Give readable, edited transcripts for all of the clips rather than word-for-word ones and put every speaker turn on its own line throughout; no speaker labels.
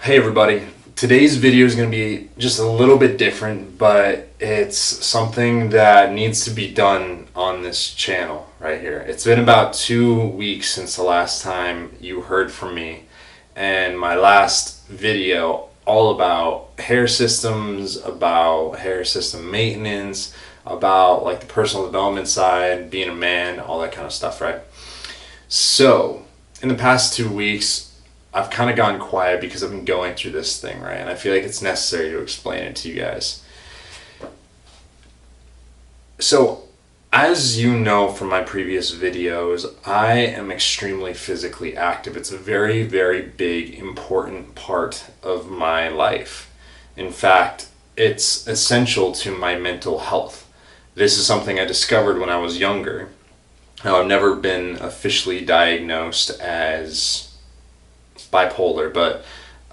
Hey everybody, today's video is going to be just a little bit different, but it's something that needs to be done on this channel right here. It's been about 2 weeks since the last time you heard from me, and my last video all about hair systems, about hair system maintenance, about like the personal development side, being a man, all that kind of stuff, right? So in the past 2 weeks I've kind of gone quiet because I've been going through this thing, right? And I feel like it's necessary to explain it to you guys. So, as you know from my previous videos, I am extremely physically active. It's a very, very big, important part of my life. In fact, it's essential to my mental health. This is something I discovered when I was younger. Now, I've never been officially diagnosed as bipolar, but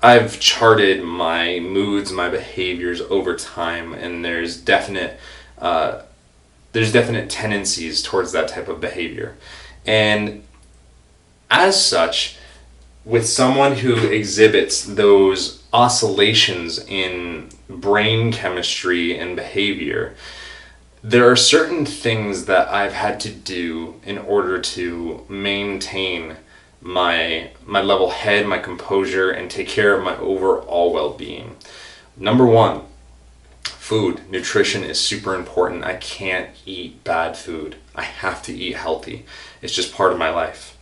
I've charted my moods, my behaviors over time, and there's definite tendencies towards that type of behavior. And as such, with someone who exhibits those oscillations in brain chemistry and behavior, there are certain things that I've had to do in order to maintain my level head, my composure, and take care of my overall well-being. Number one, food. Nutrition is super important. I can't eat bad food. I have to eat healthy. It's just part of my life.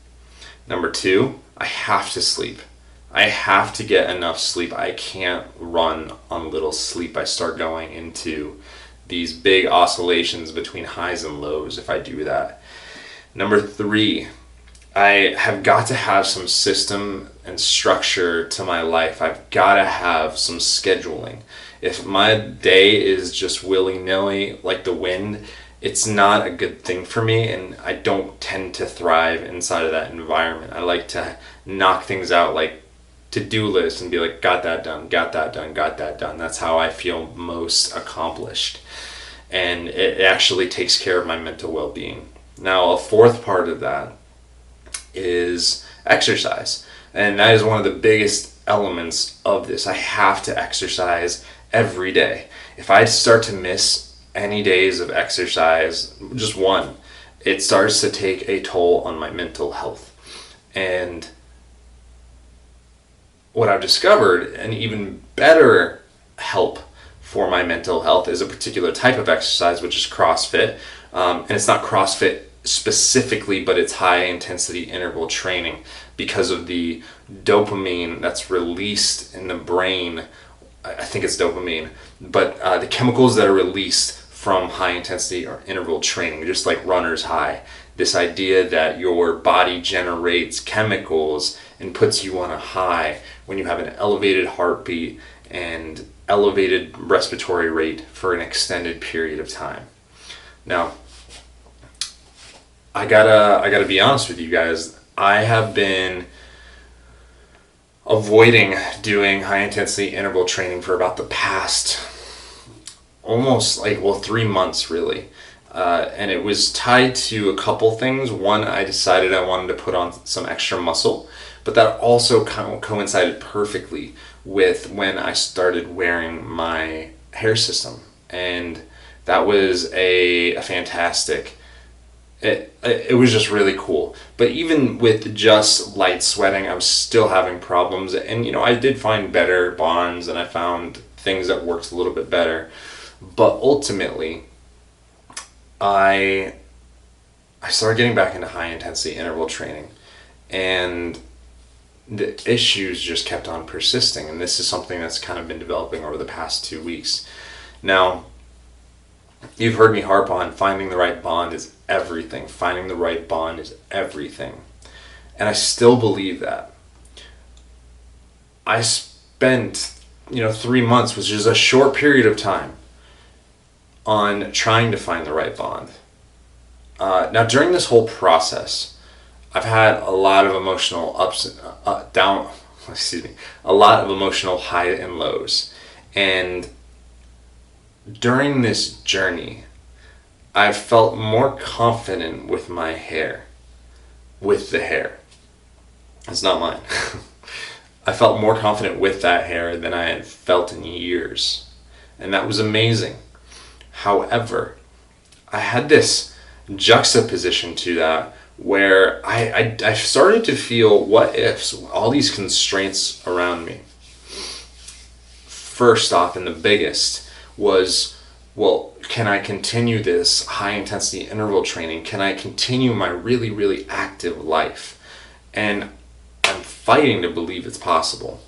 Number two, I have to sleep. I have to get enough sleep. I can't run on little sleep. I start going into these big oscillations between highs and lows if I do that. Number three, I have got to have some system and structure to my life. I've got to have some scheduling. If my day is just willy-nilly like the wind, it's not a good thing for me, and I don't tend to thrive inside of that environment. I like to knock things out like to-do lists and be like, got that done, got that done, got that done. That's how I feel most accomplished. And it actually takes care of my mental well-being. Now, a fourth part of that is exercise, and that is one of the biggest elements of this. I have to exercise every day. If I start to miss any days of exercise, just one, it starts to take a toll on my mental health. And what I've discovered, an even better help for my mental health, is a particular type of exercise, which is CrossFit. And it's not CrossFit specifically, but it's high intensity interval training because of the dopamine that's released in the brain. I think it's dopamine, but the chemicals that are released from high intensity or interval training, just like runner's high. This idea that your body generates chemicals and puts you on a high when you have an elevated heartbeat and elevated respiratory rate for an extended period of time. Now, I gotta be honest with you guys. I have been avoiding doing high intensity interval training for about the past almost 3 months really. And it was tied to a couple things. One, I decided I wanted to put on some extra muscle, but that also coincided perfectly with when I started wearing my hair system. And that was a fantastic. It was just really cool. But even with just light sweating, I was still having problems. And I did find better bonds, and I found things that worked a little bit better. But ultimately, I started getting back into high intensity interval training, and the issues just kept on persisting. And this is something that's kind of been developing over the past 2 weeks. Now, you've heard me harp on finding the right bond is everything. Finding the right bond is everything. And I still believe that. I spent, 3 months, which is a short period of time, on trying to find the right bond. Now, during this whole process, I've had a lot of emotional ups and a lot of emotional high and lows. And during this journey, I've felt more confident with my hair, with the hair. It's not mine. I felt more confident with that hair than I had felt in years. And that was amazing. However, I had this juxtaposition to that where I started to feel what ifs, all these constraints around me. First off, and the biggest, was, well, can I continue this high intensity interval training? Can I continue my really, really active life? And I'm fighting to believe it's possible.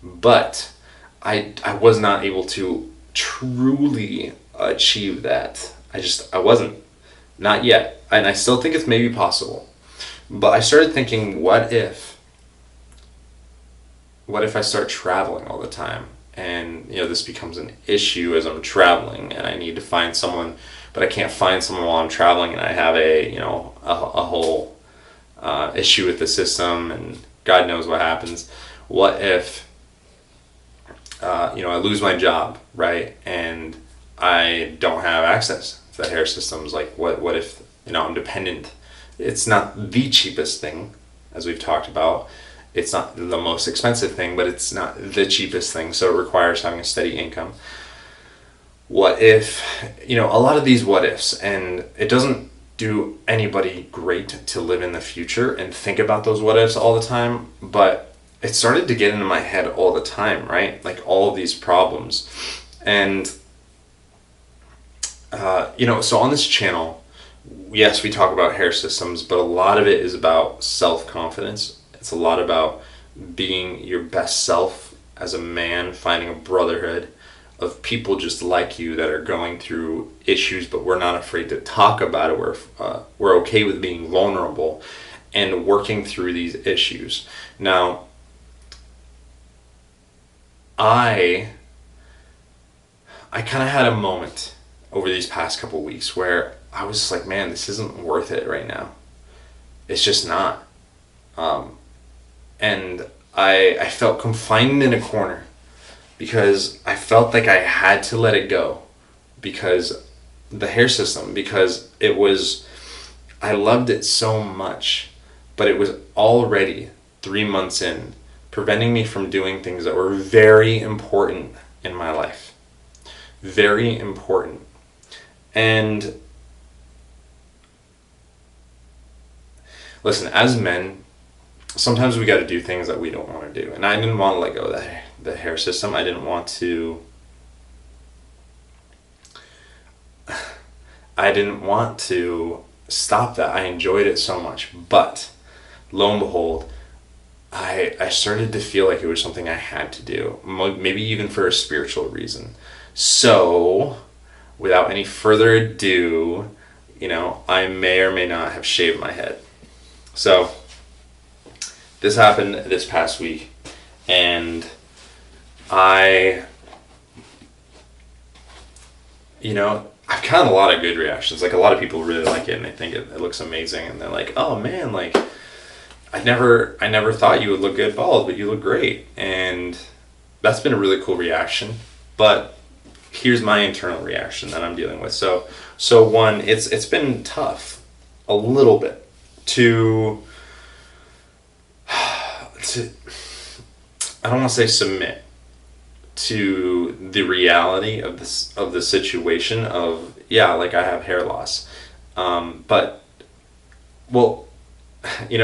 But I was not able to truly achieve that. I wasn't. Not yet. And I still think it's maybe possible. But I started thinking, what if I start traveling all the time? And this becomes an issue as I'm traveling, and I need to find someone, but I can't find someone while I'm traveling, and I have a whole issue with the system, and God knows what happens. What if I lose my job, right, and I don't have access to the hair systems? Like, what if I'm dependent? It's not the cheapest thing, as we've talked about. It's not the most expensive thing, but it's not the cheapest thing, so it requires having a steady income. What if, a lot of these what ifs, and it doesn't do anybody great to live in the future and think about those what ifs all the time, but it started to get into my head all the time, right? Like all of these problems. And, so on this channel, yes, we talk about hair systems, but a lot of it is about self-confidence. It's a lot about being your best self as a man, finding a brotherhood of people just like you that are going through issues, but we're not afraid to talk about it. We're okay with being vulnerable and working through these issues. Now, I kind of had a moment over these past couple weeks where I was just like, man, this isn't worth it right now. It's just not. And I felt confined in a corner because I felt like I had to let it go because the hair system, because I loved it so much, but it was already 3 months in, preventing me from doing things that were very important in my life. Very important. And listen, as men, sometimes we got to do things that we don't want to do. And I didn't want to let go of the hair system. I didn't want to stop that. I enjoyed it so much. But lo and behold, I started to feel like it was something I had to do. Maybe even for a spiritual reason. So, without any further ado, I may or may not have shaved my head. So, this happened this past week, and I've gotten a lot of good reactions. Like, a lot of people really like it, and they think it looks amazing, and they're like, oh man, like, I never thought you would look good bald, but you look great. And that's been a really cool reaction. But here's my internal reaction that I'm dealing with. So one, it's been tough a little bit to I don't want to say submit to the reality of the situation of, yeah, like I have hair loss, but well,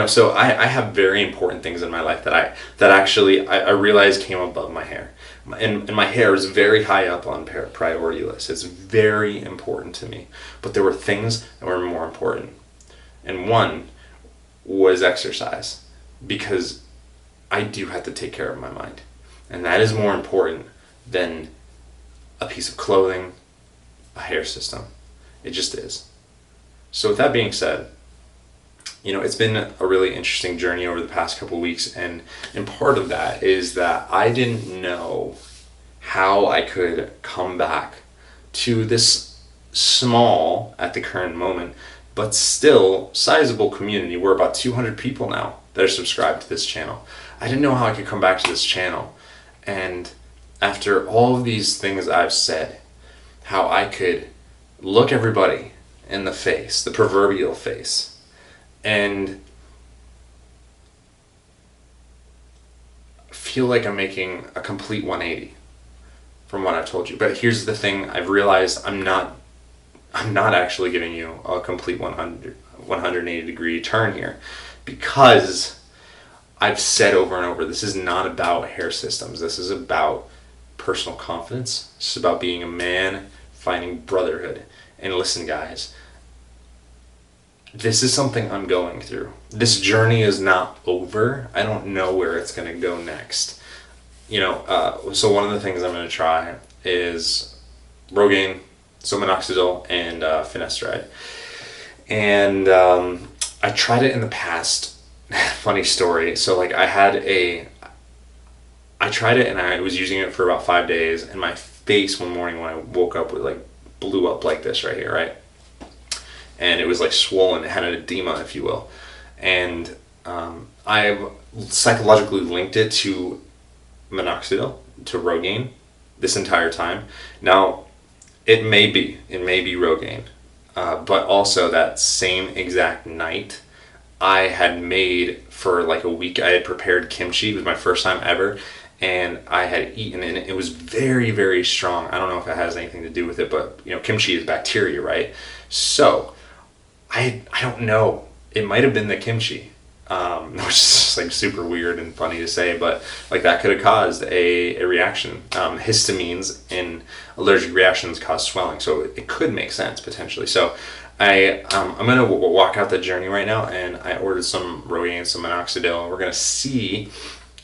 so I have very important things in my life that actually I realized came above my hair, and my hair is very high up on priority list. It's very important to me, but there were things that were more important, and one was exercise, because I do have to take care of my mind. And that is more important than a piece of clothing, a hair system. It just is. So with that being said, it's been a really interesting journey over the past couple of weeks. And part of that is that I didn't know how I could come back to this small, at the current moment, but still sizable community. We're about 200 people now that are subscribed to this channel. I didn't know how I could come back to this channel, and after all of these things I've said, how I could look everybody in the face, the proverbial face, and feel like I'm making a complete 180 from what I've told you. But here's the thing: I've realized I'm not actually giving you a complete 180 degree turn here, because I've said over and over, this is not about hair systems. This is about personal confidence. This is about being a man, finding brotherhood. And listen, guys, this is something I'm going through. This journey is not over. I don't know where it's going to go next. So one of the things I'm going to try is Rogaine, so minoxidil, and finasteride. And I tried it in the past. Funny story. So like I tried it and I was using it for about 5 days, and my face one morning when I woke up was like blew up like this right here, right? And it was like swollen. It had an edema, if you will. And I've psychologically linked it to minoxidil, to Rogaine, this entire time. Now, it may be Rogaine, but also that same exact night, I had made for like a week. I had prepared kimchi. It was my first time ever, and I had eaten it. And it was very, very strong. I don't know if it has anything to do with it, but kimchi is bacteria, right? So I don't know. It might have been the kimchi, which is just like super weird and funny to say, but like that could have caused a reaction. Histamines in allergic reactions cause swelling, so it could make sense potentially. So I'm gonna walk out the journey right now, and I ordered some Rogaine, some minoxidil. We're gonna see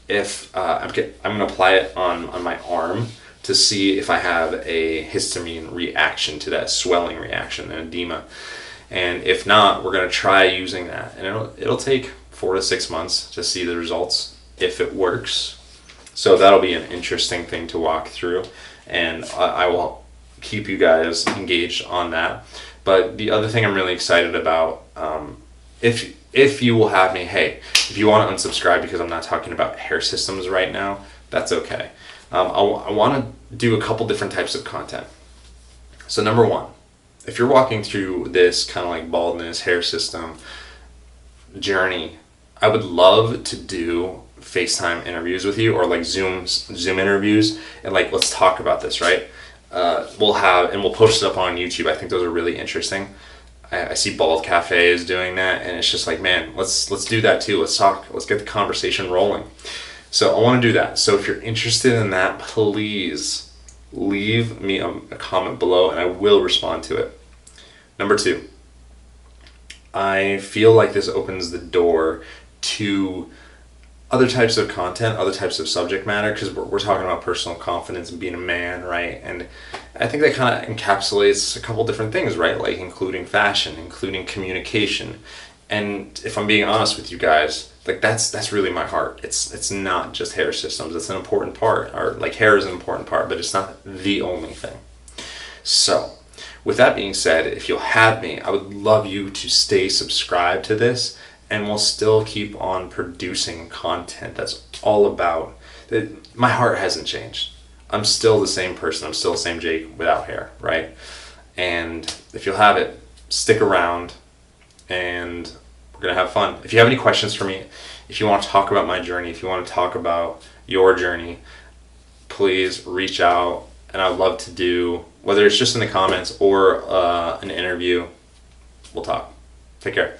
if I'm gonna apply it on my arm to see if I have a histamine reaction to that swelling reaction and edema. And if not, we're going to try using that. And it'll take 4 to 6 months to see the results if it works. So that'll be an interesting thing to walk through. And I will keep you guys engaged on that. But the other thing I'm really excited about, if you will have me, hey, if you want to unsubscribe because I'm not talking about hair systems right now, that's okay. I want to do a couple different types of content. So number one, if you're walking through this kind of like baldness, hair system journey, I would love to do FaceTime interviews with you, or like Zoom interviews, and like let's talk about this, right? We'll post it up on YouTube. I think those are really interesting. I see Bald Cafe is doing that, and it's just like, man, let's do that too. Let's talk. Let's get the conversation rolling. So I want to do that. So if you're interested in that, please leave me a comment below and I will respond to it. Number two, I feel like this opens the door to other types of content, other types of subject matter, because we're talking about personal confidence and being a man, right? And I think that kind of encapsulates a couple different things, right? Like including fashion, including communication. And if I'm being honest with you guys, like that's really my heart. It's not just hair systems. It's an important part, or like hair is an important part, but it's not the only thing. So with that being said, if you'll have me, I would love you to stay subscribed to this, and we'll still keep on producing content that's all about that. My heart hasn't changed. I'm still the same person. I'm still the same Jake without hair, right? And if you'll have it, stick around and we're going to have fun. If you have any questions for me, if you want to talk about my journey, if you want to talk about your journey, please reach out, and I'd love to do, whether it's just in the comments or an interview, we'll talk. Take care.